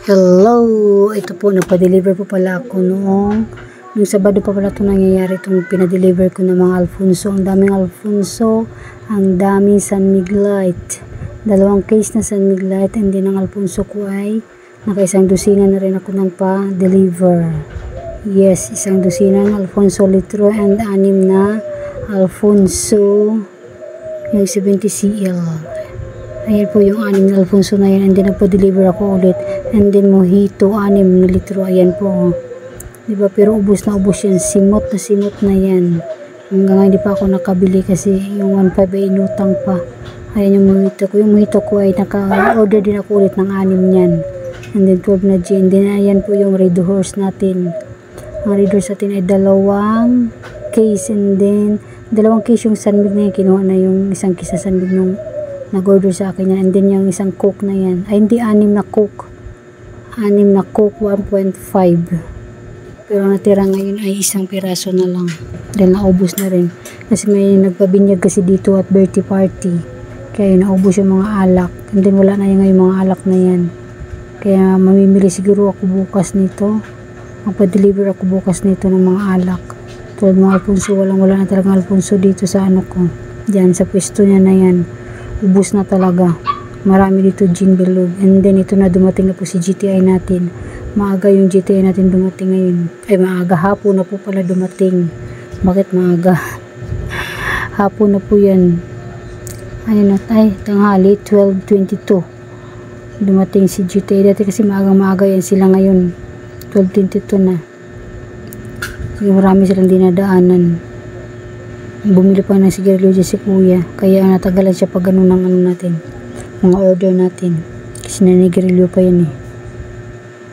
Hello! Ito po, nagpa-deliver po pala ako nung Sabado pa pala ito nangyayari itong pinadeliver ko ng mga Alfonso. Ang daming Alfonso, ang daming San Miglite. 2 case na San Miglite, and then ang Alfonso ko ay naka-1 dosina na rin ako ng pa-deliver. Yes, 1 dosina ng Alfonso litro and 6 na Alfonso yung 70 CL. Ayan po yung 6 na Alfonso na yan, and then nagpa-deliver ako ulit. And then mojito 6 na litro. Ayan po. Diba? Pero ubos yan. Simot na yan. Hanggang hindi pa ako nakabili kasi yung 1.5 ay inutang pa. Ayan yung mojito ko. Yung mojito ko ay naka-order din ako ulit ng 6 niyan. And then 12 na gin. Then ayan po yung Red Horse natin. Ang Red Horse natin ay 2 case. And then 2 case yung San Mig na yan. Kinuha na yung 1 case sa San Mig nung nag-order sa akin yan. And then yung 1 Coke na yan. Ay hindi, 6 na Coke. 6 na Coke 1.5. Pero natira ngayon ay 1 piraso na lang. Dahil naubos na rin. Kasi may nagpabinyag kasi dito at birthday party. Kaya naubos yung mga alak. And then wala na yung mga alak na yan. Kaya mamimili siguro ako bukas nito. Magpa-deliver ako bukas nito ng mga alak. Tulad mga Alfonso, wala na talagang Alfonso dito sa ano ko. Diyan sa pwesto niya na yan. Ubos na talaga. Marami dito gin bilog. And then ito na, dumating na po si GTI natin. Maaga yung GTI natin dumating ngayon. Ay maaga, hapon na po pala dumating. Bakit maaga? Hapon na po yan. Ayun na, ay tanghali 12:22 dumating si GTI. Dati kasi maaga yan sila ngayon. 12:22 na. Kasi marami silang dinadaanan. Bumili pa ng sigarilyo dyan si kuya. Kaya natagalan siya pag ganun ng ano natin. Mga order natin. Kasi nanigarilyo pa yan eh.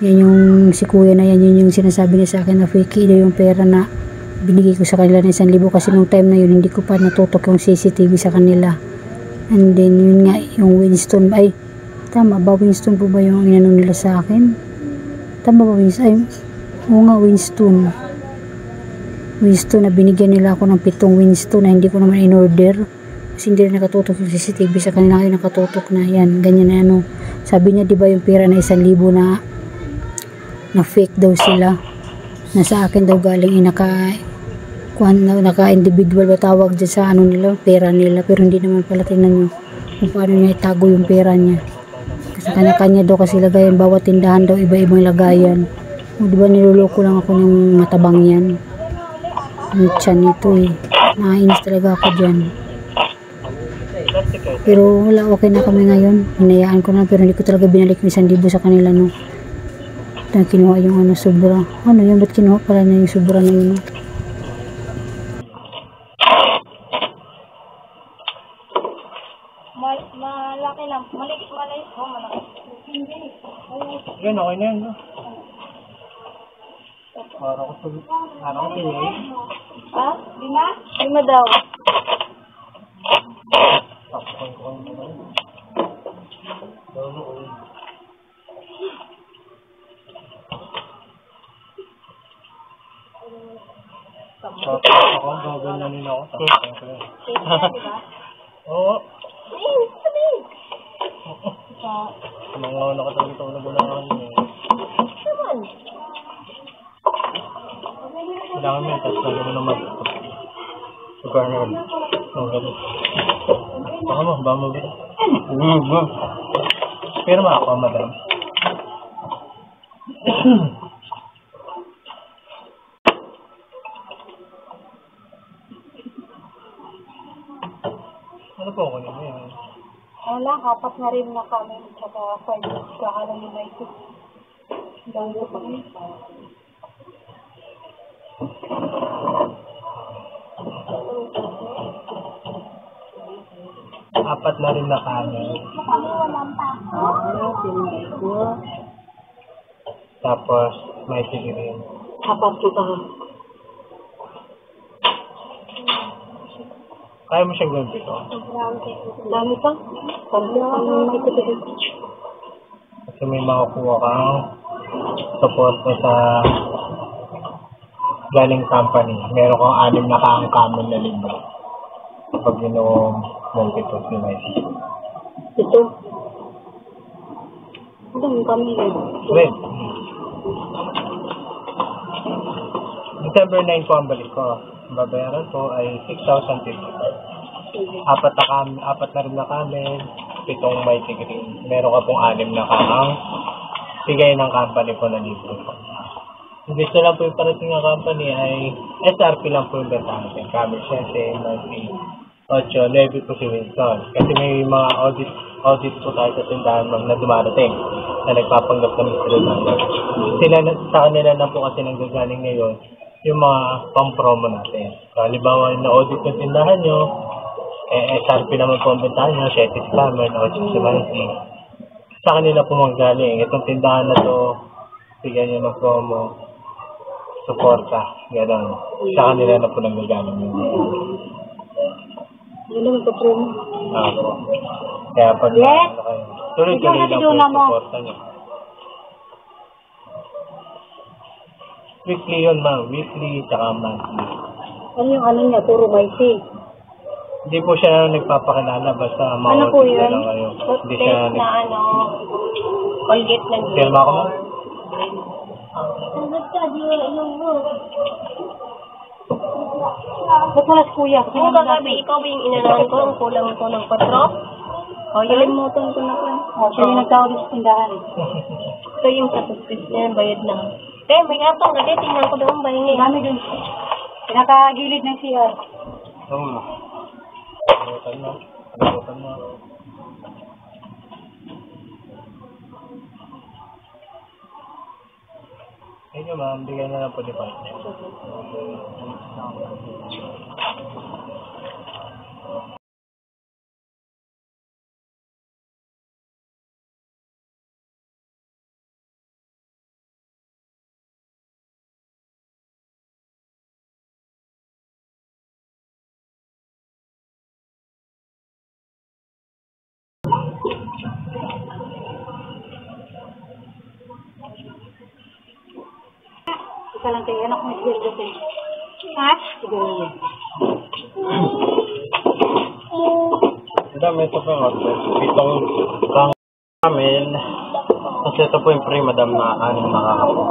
Yan yung si kuya na yan. Yun yung sinasabi niya sa akin na fake daw yung pera na binigay ko sa kanila ng 1,000 kasi nung time na yun hindi ko pa natutok yung CCTV sa kanila. And then yun nga yung Winston. Ay tama ba Winston po ba yung inanong nila sa akin? Tama ba Winston? Ay oo nga Winston na binigyan nila ako ng 7 Winston na hindi ko naman in-order kasi hindi rin nakatutok yung CCTV sa kanila. Ngayon nakatutok na yan, ganyan na ano. Sabi niya diba yung pera na 1,000 na fake daw sila, na sa akin daw galing naka individual ba tawag dyan sa ano nila, pera nila, pero hindi naman pala. Tingnan nyo kung paano niya itago yung pera niya kasi kanya-kanya daw kasi lagayan, bawat tindahan daw iba-ibang lagayan. O diba niloloko lang ako ng matabang yan. Ang tiyan nito eh. Nakainis talaga ako dyan. Pero wala, okay na kami ngayon. Hinayaan ko na, pero hindi ko talaga binalik yung 1,000 sa kanila no. Dahil kinuha yung ano, sobra. Ano yun? Ba't kinuha pala na yung sobra na yun? Malaki lang. Malaki. Oh, malaki. Yan, okay na yan. No? Para ko pinili. Ha? 5 daw. Takpan ko kami naman. Ako, gaganyanin ako. Oo. Mga nakatagitaw na bulangan eh. Kailangan mo yun, tapos lagyan mo naman. Sugar na yun. Baka mo, ba mo ba? Pero ako, madam. Ano po ako nyo yun? Wala, 4 na rin na kami. Tsaka 5 kakalang United. Dahil pa kami. Apat na rin na kami. Tapos may sigirin. 4 pa. Kaya mo siyang gawin dito? Dami pa. May tutulog. Kasi may makukuha kang support sa galing company. Meron kang 6 na kaangkaman na libre. Kapag inom multiple devices. Ito. Ito. yung pamilya? Wait. December 9 po ang balik ko. Babayaran ko ay 6,050. Apat na rin na kami, 7 Mighty Green. Meron ka pong 6 na kahang bigay ng company po na libre po. Hindi ko lang po yung parating ng company ay SRP lang po yung benta natin. Kami 7, 8, 9 po si Winston. Kasi may mga audit po tayo sa tindahan na dumarating na nagpapanggap kami sa tindahan. Sa kanila na po kasi nanggagaling ngayon yung mga pang-promo natin. So, halimbawa na audit ng tindahan nyo, SRP naman po ang bentahan nyo, 7 Summer, 8 si Mighty. Sa kanila po manggaling. Itong tindahan na to, bigyan nyo ng promo, suporta, gano'n. Sa kanila na po nanggagaling yun. Yun lang ito, promo. Kaya pag Yes. tuloy-tuloy lang po yung suporta nyo. Weekly yun, ma'am. Weekly, tsaka monthly. Ano yung ano niya? Puro Mighty. Hindi po siya nagpapakilala, basta Ano po ma-order yun? lang kayo. Hindi siya Colgate na Firma ko, ma'am? Ba't wala si kuya? Kung kagabi, ikaw ba yung inanahan ko? Ang kulang ko ng 4? O, yun? Kalimutan ko na po. Siya yung nagtawag sa tindahan. Ito yung satisfice niya, bayad na. May gatong gadi, tingnan ko doon, bahingi. Dami dun. Pinakagilid ng CR. Oo. Kalimutan mo. Kalimutan mo. Thank you, ma'am. Bigay na lang po di ba? Isa lang kayo. Anak mo siguro kasi. Ha? Siguro. Madam, ito po yung order. Itong pang namin. Kasi ito po yung free, madam, na 6 nakakapo.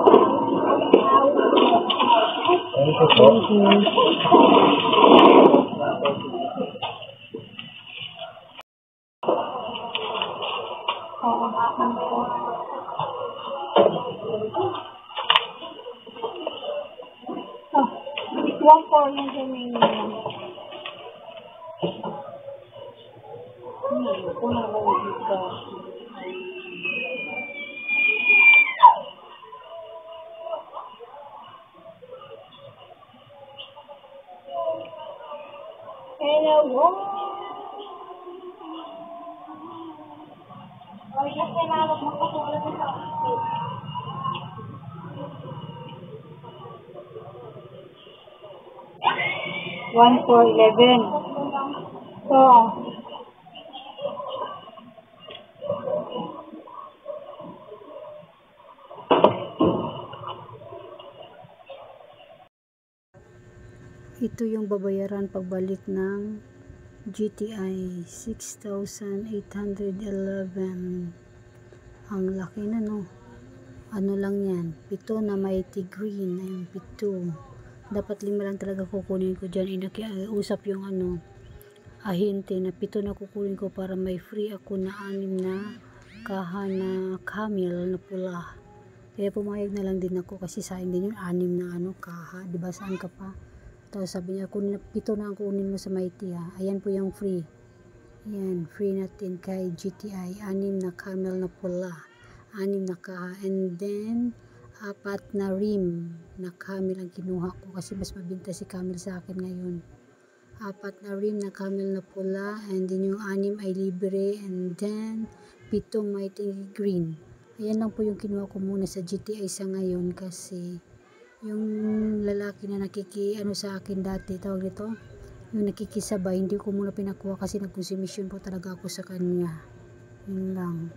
Thank you po. One for na dyan Hello. Oh, yes, kailangan mo magpapulot sa office. 1 for 11. So, ito yung babayaran pagbalik ng GTI 6,811. Ang laki na, no? Ano lang yan, 7 na Mighty Green. Ayun, 7. Dapat 5 lang talaga kukunin ko dyan. Usap yung ahente na 7 na kukunin ko para may free ako na 6 na kaha na camel na pula. Kaya pumayag na lang din ako kasi sayang din yung 6 na kaha. Diba, saan ka pa? Tapos sabi niya, 7 na ang kunin mo sa Mighty, ha. Ayan po yung free. Ayan, free natin kay GTI. 6 na camel na pula. 6 na kaha. And then 4 na rim na camel ang kinuha ko kasi mas mabinta si camel sa akin ngayon. 4 na rim na camel na pula, and then yung 6 ay libre, and then 7 Mighty Green. Ayan lang po yung kinuha ko muna sa GTI sa ngayon kasi yung lalaki na sa akin dati, tawag dito, yung nakikisabay, hindi ko muna pinakuha kasi nagkonsumisyon po talaga ako sa kanya. Yun lang.